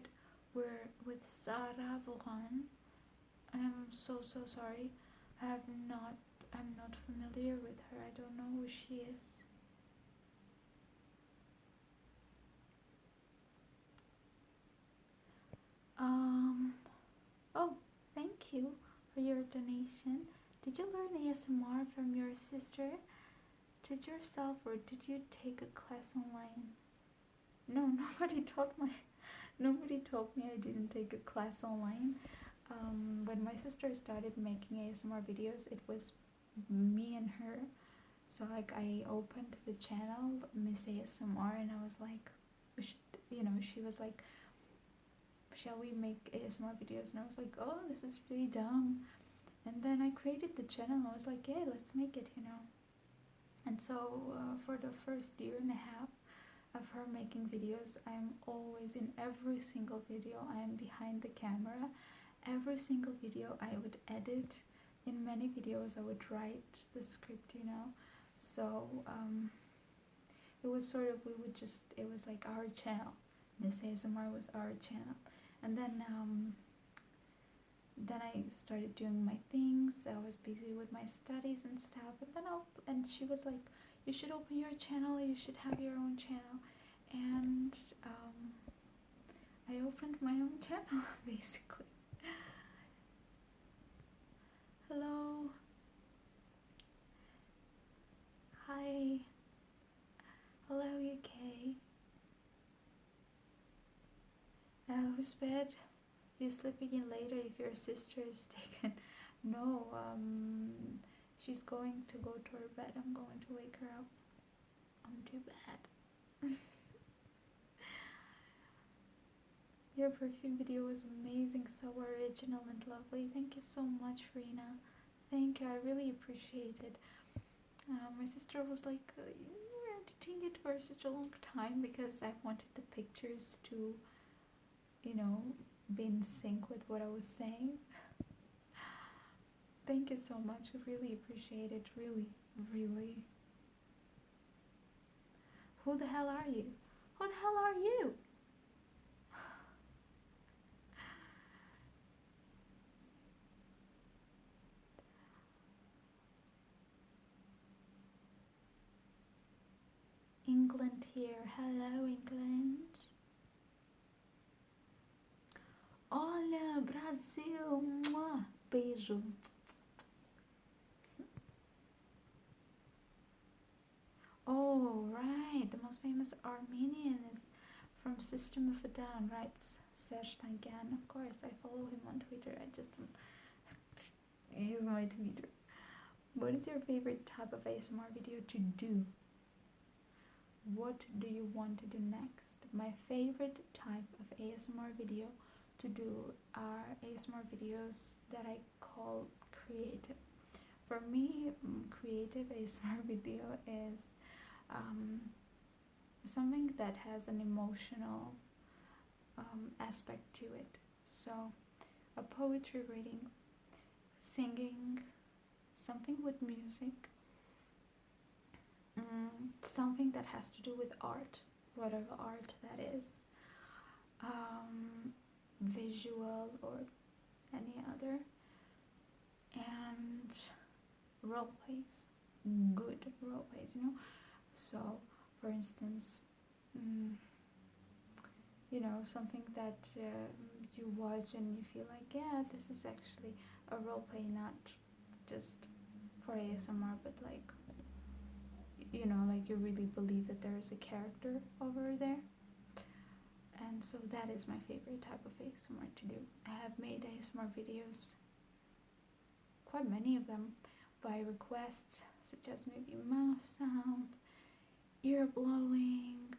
with Sarah Vaughan? I'm so sorry. I'm not familiar with her. I don't know who she is. Oh, thank you for your donation. Did you learn ASMR from your sister? Did yourself, or did you take a class online? No, nobody told me I didn't take a class online. When my sister started making ASMR videos, it was me and her. So I opened the channel, Miss ASMR, and I was like, she was like, shall we make ASMR videos? And I was like, oh, this is really dumb. And then I created the channel, and I was like, yeah, let's make it, And so for the first year and a half of her making videos, I'm always in every single video. I am behind the camera, every single video I would edit. In many videos I would write the script, you know. So it was sort of, it was like our channel. Miss ASMR was our channel. And then I started doing my things. I was busy with my studies and stuff. And she was like, you should open your channel, you should have your own channel. And I opened my own channel, basically. Hello. Hi. Hello, UK. Who's bed? You sleeping in later if your sister is taken? No, she's going to go to her bed. I'm going to wake her up. I'm too bad. Your perfume video was amazing, so original and lovely. Thank you so much, Rena. Thank you, I really appreciate it. My sister was like, you were editing it for such a long time because I wanted the pictures to, you know, be in sync with what I was saying. Thank you so much, I really appreciate it, really, really. Who the hell are you? Who the hell are you? England here. Hello, England. Olha, Brasil. Mua. Beijo. Oh, right. The most famous Armenian is from System of a Down, right? Serge Tankian. Of course, I follow him on Twitter. I just don't use my Twitter. What is your favorite type of ASMR video to do? What do you want to do next? My favorite type of ASMR video to do are ASMR videos that I call creative. For me, creative ASMR video is something that has an emotional aspect to it. So a poetry reading, singing, something with music, something that has to do with art, whatever art that is, visual or any other, and role plays, good role plays, you know. So for instance, you know, something that you watch and you feel like, yeah, this is actually a role play, not just for ASMR, but like, you know, like you really believe that there is a character over there. And so that is my favorite type of ASMR to do. I have made ASMR videos, quite many of them, by requests, such as maybe mouth sounds, ear blowing,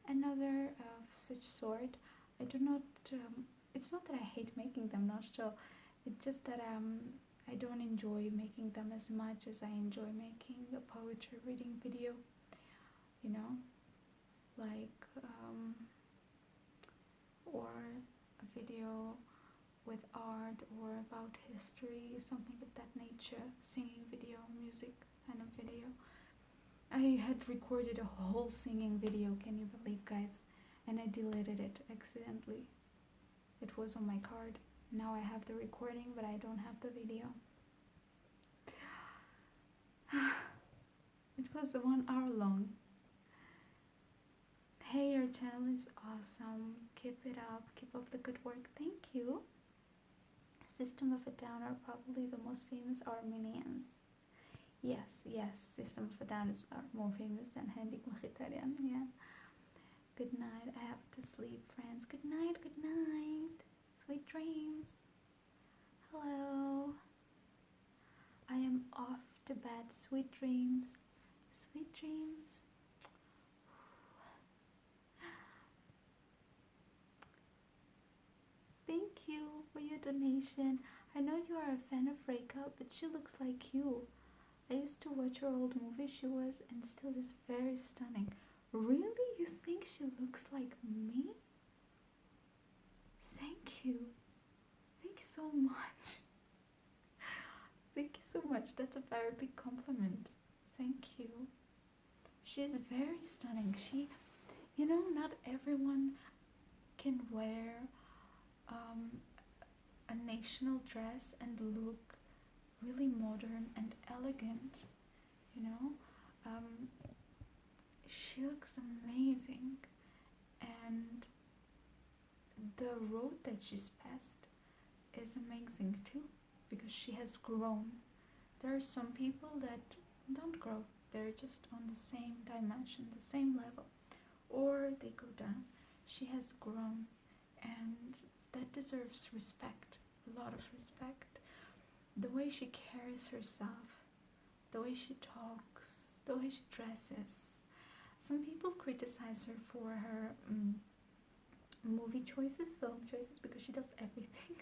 another of such sort. I do not, it's not that I hate making them, not so. It's just that I don't enjoy making them as much as I enjoy making a poetry reading video, you know, like, or a video with art or about history, something of that nature, singing video, music kind of video. I had recorded a whole singing video, can you believe, guys? And I deleted it accidentally. It was on my card. Now I have the recording, but I don't have the video. It was 1 hour long. Hey, your channel is awesome. Keep it up. Keep up the good work. Thank you. System of a Down are probably the most famous Armenians. Yes, System of a Down are more famous than Henrik Mkhitaryan. Yeah. Good night. I have to sleep, friends. Good night. Good night. Sweet dreams. Hello. I am off to bed. Sweet dreams. Sweet dreams. Thank you for your donation. I know you are a fan of Rekha, but she looks like you. I used to watch her old movie. She was and still is very stunning. Really? You think she looks like me? Thank you. Thank you so much. Thank you so much. That's a very big compliment. Thank you. She's very stunning. Not everyone can wear a national dress and look really modern and elegant, you know. Um, she looks amazing, and the road that she's passed is amazing too, because she has grown. There are some people that don't grow, they're just on the same dimension, the same level, or they go down. She has grown, and that deserves respect, a lot of respect. The way she carries herself, the way she talks, the way she dresses. Some people criticize her for her movie choices, film choices, because she does everything.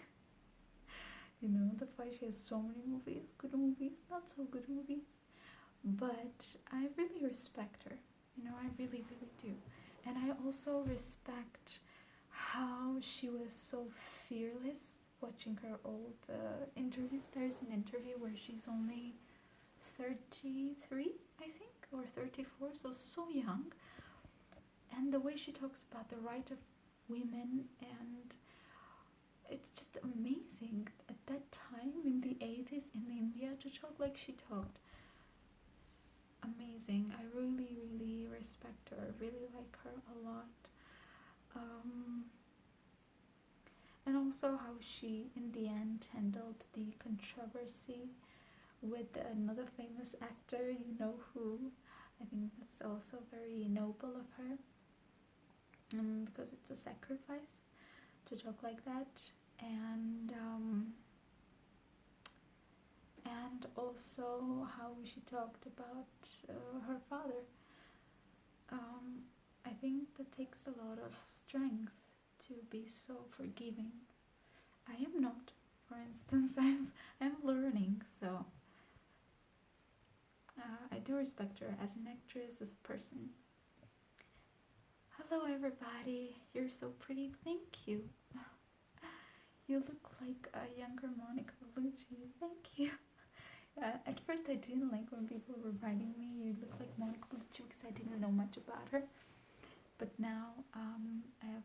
That's why she has so many movies, good movies, not so good movies. But I really respect her, I really, really do. And I also respect how she was so fearless. Watching her old interviews, there's an interview where she's only 33, I think, or 34, so young. And the way she talks about the right of women, and it's just amazing at that time in the 80s in India to talk like she talked. Amazing. I really, really respect her. I really like her a lot. And also how she, in the end, handled the controversy with another famous actor, who. I think that's also very noble of her, because it's a sacrifice to talk like that. And also how she talked about her father. I think that takes a lot of strength to be so forgiving. I am not, for instance. I'm learning, so I do respect her as an actress, as a person. Hello everybody, you're so pretty, thank you. You look like a younger Monica Bellucci, thank you. At first I didn't like when people were writing me, you look like Monica Bellucci, because I didn't know much about her. But now I have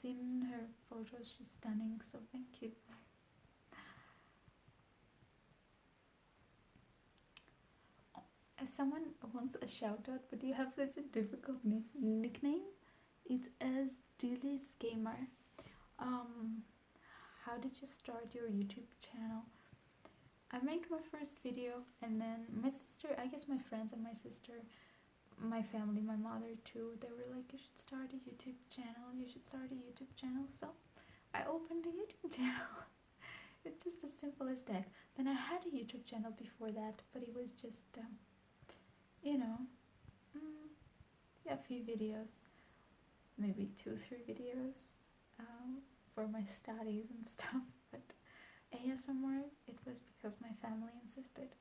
seen her photos, she's stunning, so thank you. Someone wants a shout out, but you have such a difficult nickname. It's as Dilis Gamer. How did you start your YouTube channel? I made my first video, and then my sister, I guess my friends and my sister, my family, my mother too, they were like, you should start a YouTube channel, so I opened a YouTube channel. It's just as simple as that. Then I had a YouTube channel before that, but it was just a few videos, maybe 2-3 videos for my studies and stuff. But ASMR, it was because my family insisted.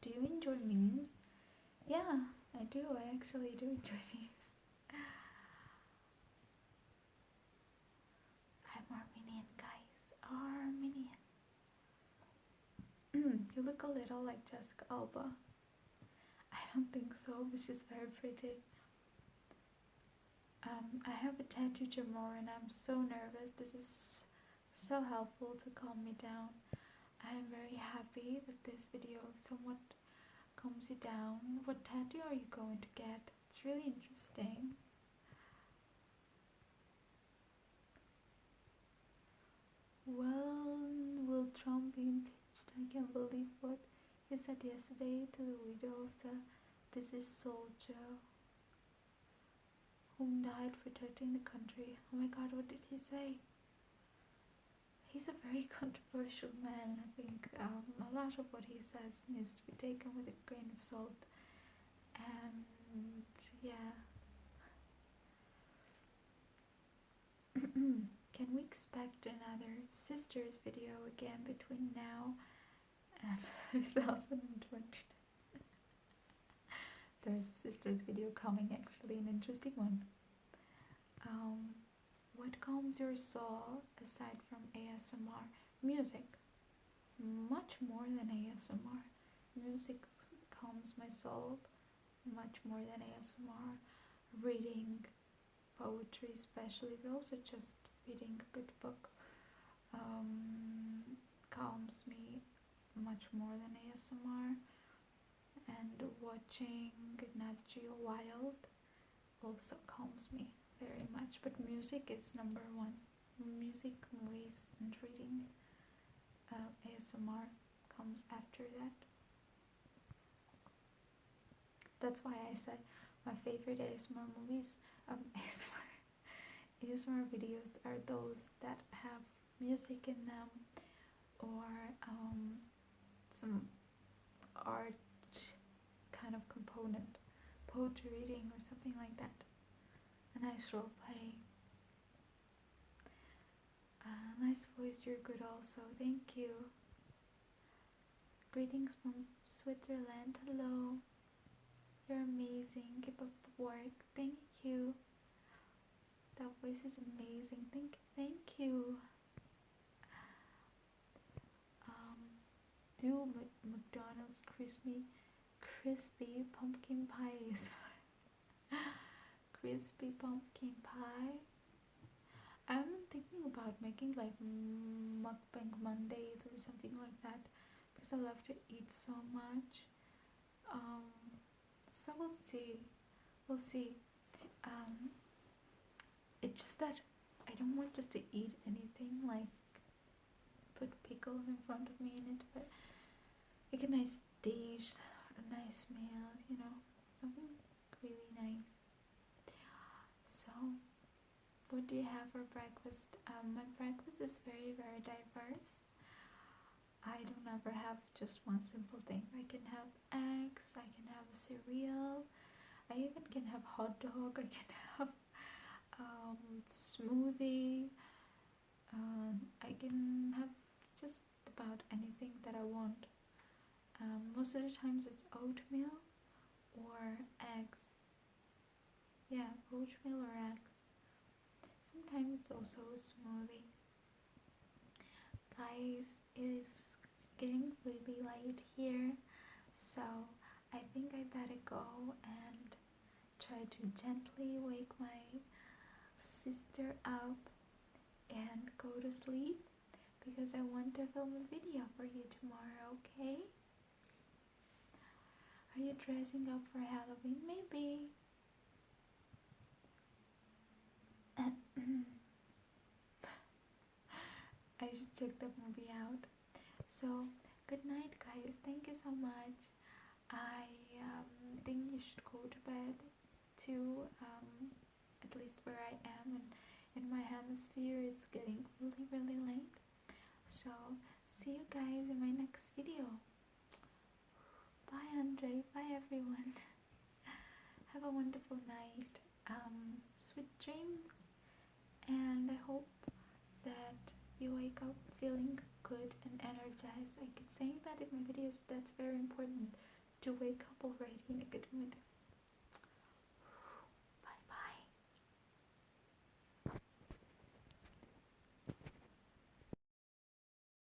Do you enjoy memes? Yeah, I do. I actually do enjoy memes. I'm Armenian, guys. Armenian. You look a little like Jessica Alba. I don't think so, but she's very pretty. I have a tattoo tomorrow and I'm so nervous. This is so helpful to calm me down. I am very happy that this video somewhat calms you down. What tattoo are you going to get? It's really interesting. Well, will Trump be impeached? I can't believe what he said yesterday to the widow of the deceased soldier whom died protecting the country. Oh my god, what did he say? He's a very controversial man. I think a lot of what he says needs to be taken with a grain of salt. And yeah. Can we expect another sisters video again between now and 2020? There's a sisters video coming, actually, an interesting one. What calms your soul aside from ASMR? Music. Much more than ASMR. Music calms my soul much more than ASMR. Reading poetry especially, but also just reading a good book calms me much more than ASMR. And watching Nat Geo Wild also calms me very much, but music is number one. Music, movies, and reading. ASMR comes after that. That's why I said my favorite ASMR movies, ASMR videos are those that have music in them, or some art kind of component, poetry reading or something like that. A nice role play. Nice voice, you're good also, thank you. Greetings from Switzerland, hello. You're amazing, keep up the work, thank you. That voice is amazing, thank you. Do McDonald's crispy pumpkin pies. Crispy pumpkin pie. I'm thinking about making like Mukbang Mondays or something like that, because I love to eat so much. So we'll see. It's just that I don't want just to eat anything, like put pickles in front of me in it, but like a nice dish, a nice meal, something really nice. So what do you have for breakfast? My breakfast is very, very diverse. I don't ever have just one simple thing. I can have eggs, I can have cereal, I even can have hot dog, I can have smoothie, I can have just about anything that I want. Most of the times it's oatmeal or eggs. Yeah, oatmeal or eggs. Sometimes it's also a smoothie. Guys, it is getting really late here, so I think I better go and try to gently wake my sister up and go to sleep, because I want to film a video for you tomorrow, okay? Are you dressing up for Halloween? Maybe. I should check that movie out. So, good night, guys. Thank you so much. I think you should go to bed too, at least where I am, and in my hemisphere it's getting really, really late. So, see you guys in my next video. Bye, Andre. Bye, everyone. Have a wonderful night. Sweet dreams. And I hope that you wake up feeling good and energized. I keep saying that in my videos, but that's very important, to wake up already in a good mood.